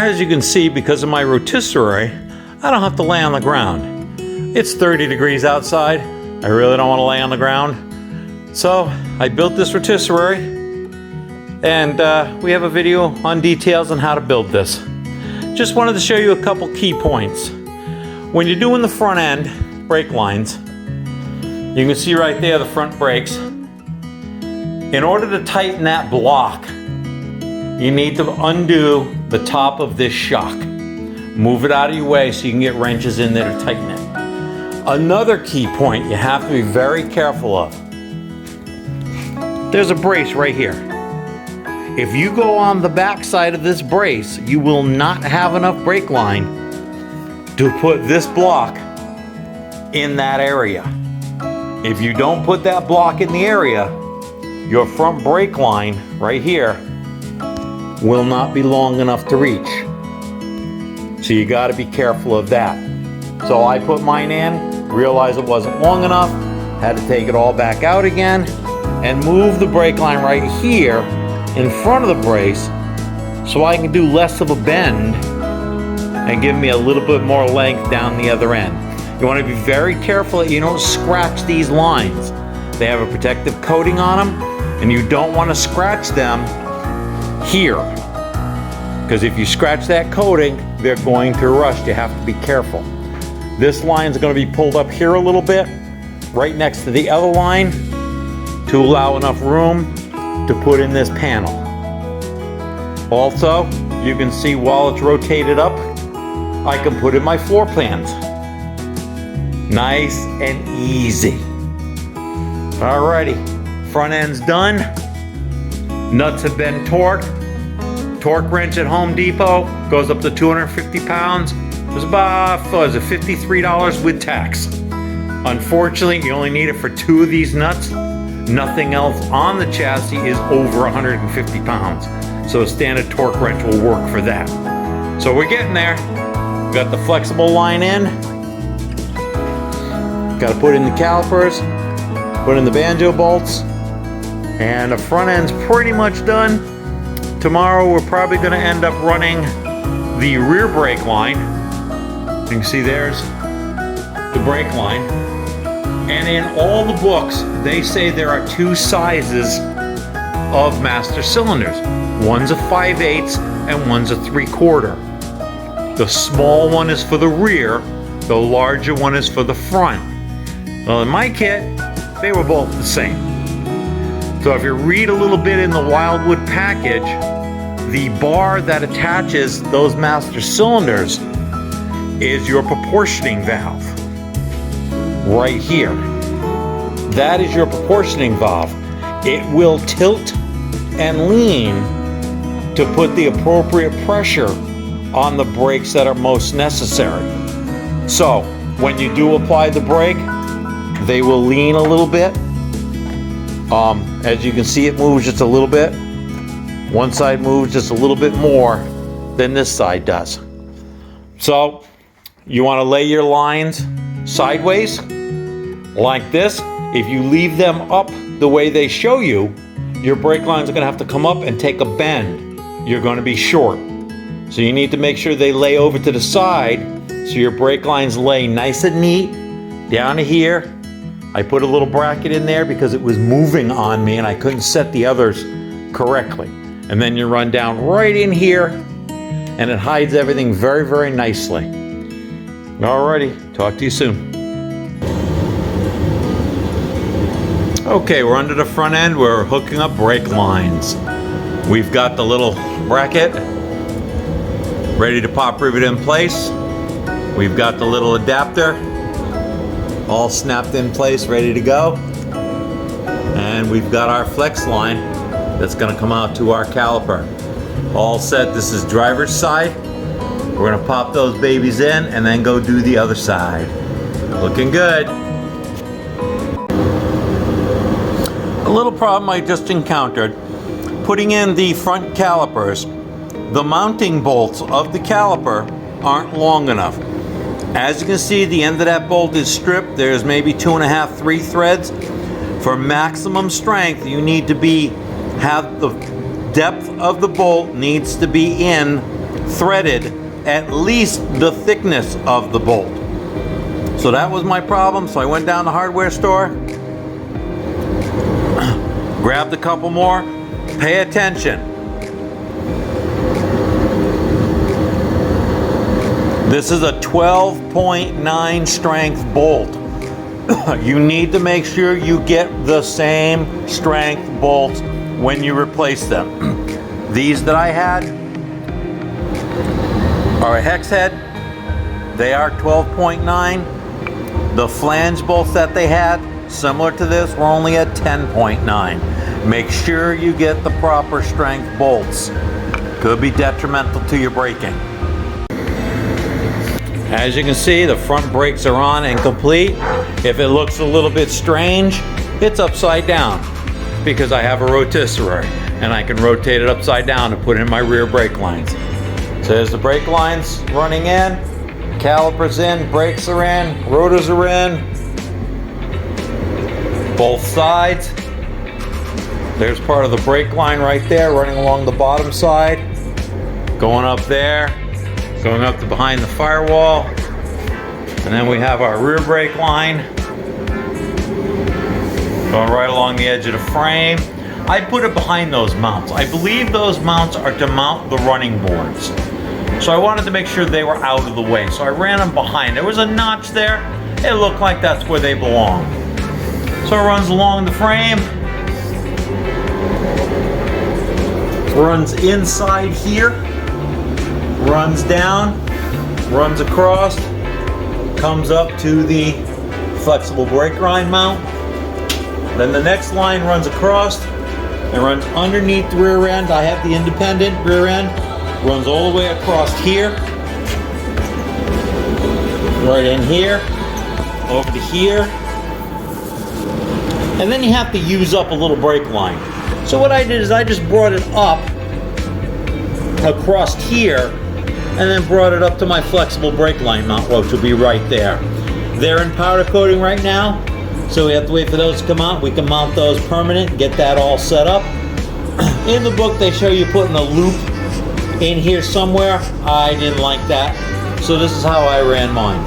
As you can see, because of my rotisserie, I don't have to lay on the ground. It's 30 degrees outside. I really don't want to lay on the ground. So I built this rotisserie, and we have a video on details on how to build this. Just wanted to show you a couple key points. When you're doing the front end brake lines, you can see right there the front brakes. In order to tighten that block, you need to undo the top of this shock. Move it out of your way so you can get wrenches in there to tighten it. Another key point you have to be very careful of. There's a brace right here. If you go on the back side of this brace, you will not have enough brake line to put this block in that area. If you don't put that block in the area, your front brake line right here will not be long enough to reach. So you got to be careful of that. So I put mine in, realized it wasn't long enough, had to take it all back out again, and move the brake line right here in front of the brace so I can do less of a bend and give me a little bit more length down the other end. You want to be very careful that you don't scratch these lines. They have a protective coating on them, and you don't want to scratch them here. Because if you scratch that coating, they're going to rust. You have to be careful. This line is going to be pulled up here a little bit, right next to the other line, to allow enough room to put in this panel. Also, you can see while it's rotated up, I can put in my floor plans. Nice and easy. Alrighty, front end's done. Nuts have been torqued. Torque wrench at Home Depot goes up to 250 pounds. It was about, what was it, $53 with tax. Unfortunately, you only need it for 2 of these nuts. Nothing else on the chassis is over 150 pounds. So a standard torque wrench will work for that. So we're getting there. We got the flexible line in. Got to put in the calipers, put in the banjo bolts, and the front end's pretty much done. Tomorrow we're probably going to end up running the rear brake line. You can see there's the brake line. And in all the books, they say there are 2 sizes of master cylinders. One's a 5/8 and one's a 3/4. The small one is for the rear, the larger one is for the front. Well, in my kit, they were both the same. So if you read a little bit in the Wildwood package, the bar that attaches those master cylinders is your proportioning valve. Right here. That is your proportioning valve. It will tilt and lean to put the appropriate pressure on the brakes that are most necessary. So when you do apply the brake, they will lean a little bit. As you can see, it moves just a little bit. One side moves just a little bit more than this side does. So you want to lay your lines sideways like this. If you leave them up the way they show you, your brake lines are going to have to come up and take a bend. You're going to be short. So you need to make sure they lay over to the side so your brake lines lay nice and neat down to here. I put a little bracket in there because it was moving on me and I couldn't set the others correctly. And then you run down right in here and it hides everything very, very nicely. Alrighty, talk to you soon. Okay, we're under the front end. We're hooking up brake lines. We've got the little bracket ready to pop rivet in place. We've got the little adapter all snapped in place, ready to go. And we've got our flex line that's going to come out to our caliper. All set. This is driver's side. We're going to pop those babies in and then go do the other side. Looking good. A little problem I just encountered. Putting in the front calipers, the mounting bolts of the caliper aren't long enough. As you can see, the end of that bolt is stripped. There's maybe 2.5, 3 threads. For maximum strength, you need to have the depth of the bolt needs to be in threaded at least the thickness of the bolt. So that was my problem. So I went down to the hardware store, grabbed a couple more. Pay attention. This is a 12.9 strength bolt. You need to make sure you get the same strength bolts when you replace them. These that I had are a hex head. They are 12.9. The flange bolts that they had, similar to this, were only at 10.9. Make sure you get the proper strength bolts. Could be detrimental to your braking. As you can see, the front brakes are on and complete. If it looks a little bit strange, it's upside down because I have a rotisserie and I can rotate it upside down to put in my rear brake lines. So there's the brake lines running in, calipers in, brakes are in, rotors are in, both sides. There's part of the brake line right there running along the bottom side, going up there, going up to behind the firewall, and then we have our rear brake line going right along the edge of the frame. I put it behind those mounts. I believe those mounts are to mount the running boards. So I wanted to make sure they were out of the way. So I ran them behind. There was a notch there. It looked like that's where they belong. So it runs along the frame, runs inside here, runs down, runs across, comes up to the flexible brake line mount. Then the next line runs across and runs underneath the rear end. I have the independent rear end, runs all the way across here, right in here, over to here. And then you have to use up a little brake line. So what I did is I just brought it up across here and then brought it up to my flexible brake line mount, which will be right there. They're in powder coating right now, so we have to wait for those to come out. We can mount those permanent, get that all set up. In the book they show you putting a loop in here somewhere. I didn't like that, so this is how I ran mine.